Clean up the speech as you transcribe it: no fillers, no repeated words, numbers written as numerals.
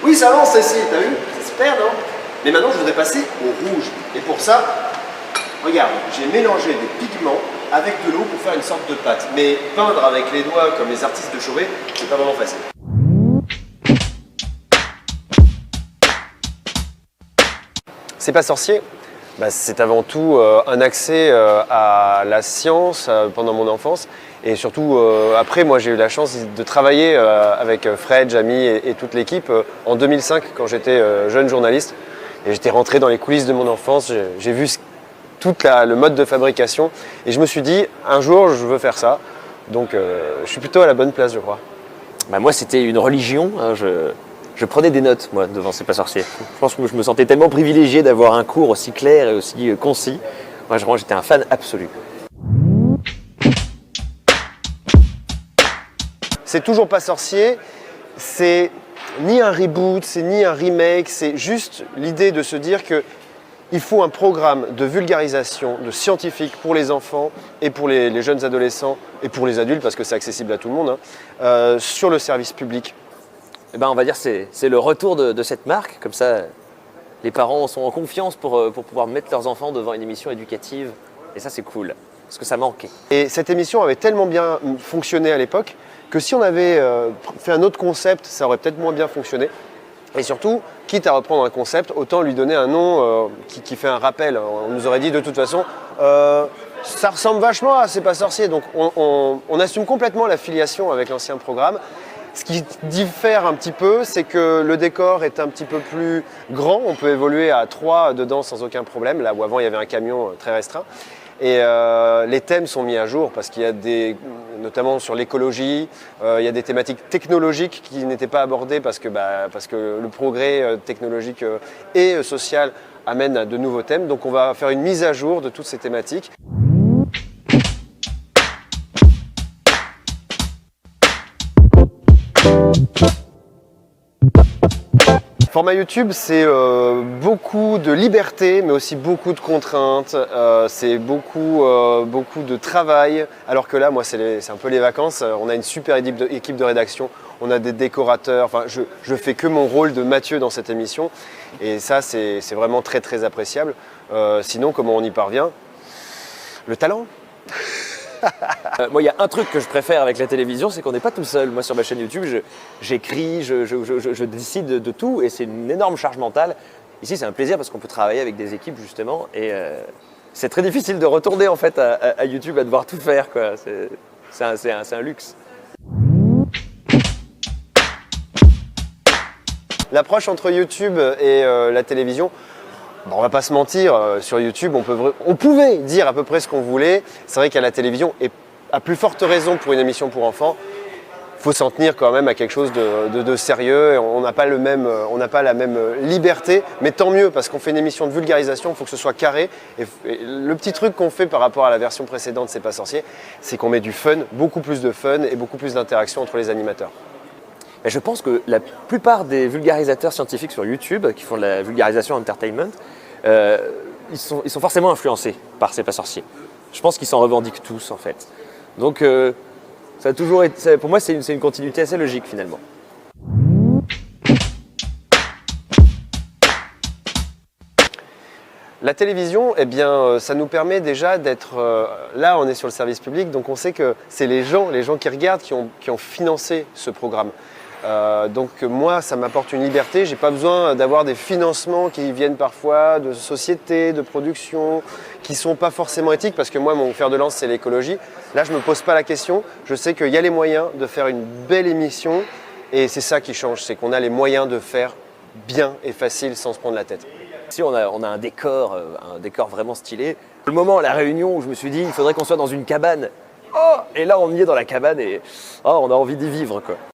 Oui, ça avance ici, t'as vu? C'est super, non? Mais maintenant, je voudrais passer au rouge. Et pour ça, regarde, j'ai mélangé des pigments avec de l'eau pour faire une sorte de pâte. Mais peindre avec les doigts comme les artistes de Chauvet, c'est pas vraiment facile. C'est pas sorcier. C'est avant tout un accès à la science pendant mon enfance. Et surtout, après, moi j'ai eu la chance de travailler avec Fred, Jamie et toute l'équipe en 2005 quand j'étais jeune journaliste. Et j'étais rentré dans les coulisses de mon enfance, j'ai vu tout le mode de fabrication. Et je me suis dit, un jour je veux faire ça. Donc je suis plutôt à la bonne place, je crois. Moi, c'était une religion. Hein, je prenais des notes, moi, devant C'est pas sorcier. Je pense que je me sentais tellement privilégié d'avoir un cours aussi clair et aussi concis. Moi, j'étais un fan absolu. C'est toujours pas sorcier, c'est ni un reboot, c'est ni un remake, c'est juste l'idée de se dire qu'il faut un programme de vulgarisation, de scientifique pour les enfants et pour les jeunes adolescents et pour les adultes, parce que c'est accessible à tout le monde, hein, sur le service public. On va dire que c'est le retour de cette marque. Comme ça, les parents sont en confiance pour pouvoir mettre leurs enfants devant une émission éducative. Et ça, c'est cool, parce que ça manquait. Et cette émission avait tellement bien fonctionné à l'époque que si on avait fait un autre concept, ça aurait peut-être moins bien fonctionné. Et surtout, quitte à reprendre un concept, autant lui donner un nom qui fait un rappel. On nous aurait dit de toute façon, ça ressemble vachement à C'est pas sorcier. Donc on assume complètement la filiation avec l'ancien programme. Ce qui diffère un petit peu, c'est que le décor est un petit peu plus grand. On peut évoluer à 3 dedans sans aucun problème, là où avant il y avait un camion très restreint. Et les thèmes sont mis à jour parce qu'il y a notamment sur l'écologie, il y a des thématiques technologiques qui n'étaient pas abordées parce que le progrès technologique et social amène à de nouveaux thèmes. Donc on va faire une mise à jour de toutes ces thématiques. Format YouTube, c'est beaucoup de liberté, mais aussi beaucoup de contraintes. C'est beaucoup de travail. Alors que là, moi, c'est un peu les vacances. On a une super équipe de rédaction. On a des décorateurs. Enfin, je fais que mon rôle de Mathieu dans cette émission. Et ça, c'est vraiment très, très appréciable. Sinon, comment on y parvient? Le talent. Moi, il y a un truc que je préfère avec la télévision, c'est qu'on n'est pas tout seul. Moi, sur ma chaîne YouTube, j'écris, je décide de tout et c'est une énorme charge mentale. Ici, c'est un plaisir parce qu'on peut travailler avec des équipes, justement. Et c'est très difficile de retourner en fait à YouTube, à devoir tout faire, quoi. C'est un luxe. L'approche entre YouTube et la télévision, on va pas se mentir, sur YouTube, on pouvait dire à peu près ce qu'on voulait. C'est vrai qu'à la télévision, et à plus forte raison pour une émission pour enfants, il faut s'en tenir quand même à quelque chose de sérieux. On n'a pas la même liberté, mais tant mieux, parce qu'on fait une émission de vulgarisation, il faut que ce soit carré. Et le petit truc qu'on fait par rapport à la version précédente, C'est pas sorcier, c'est qu'on met du fun, beaucoup plus de fun et beaucoup plus d'interaction entre les animateurs. Je pense que la plupart des vulgarisateurs scientifiques sur YouTube, qui font de la vulgarisation entertainment, ils sont forcément influencés par C'est pas sorcier. Je pense qu'ils s'en revendiquent tous, en fait. Donc, ça a toujours été, pour moi, c'est une continuité assez logique, finalement. La télévision, eh bien, ça nous permet déjà d'être... là, on est sur le service public, donc on sait que c'est les gens qui regardent, qui ont financé ce programme. Donc moi, ça m'apporte une liberté. J'ai pas besoin d'avoir des financements qui viennent parfois de sociétés, de productions, qui sont pas forcément éthiques, parce que moi, mon fer de lance, c'est l'écologie. Là, je me pose pas la question. Je sais qu'il y a les moyens de faire une belle émission, et c'est ça qui change, c'est qu'on a les moyens de faire bien et facile sans se prendre la tête. Ici, on a un décor vraiment stylé. Le moment, la réunion où je me suis dit, il faudrait qu'on soit dans une cabane. Oh, et là, on y est dans la cabane et on a envie d'y vivre, quoi.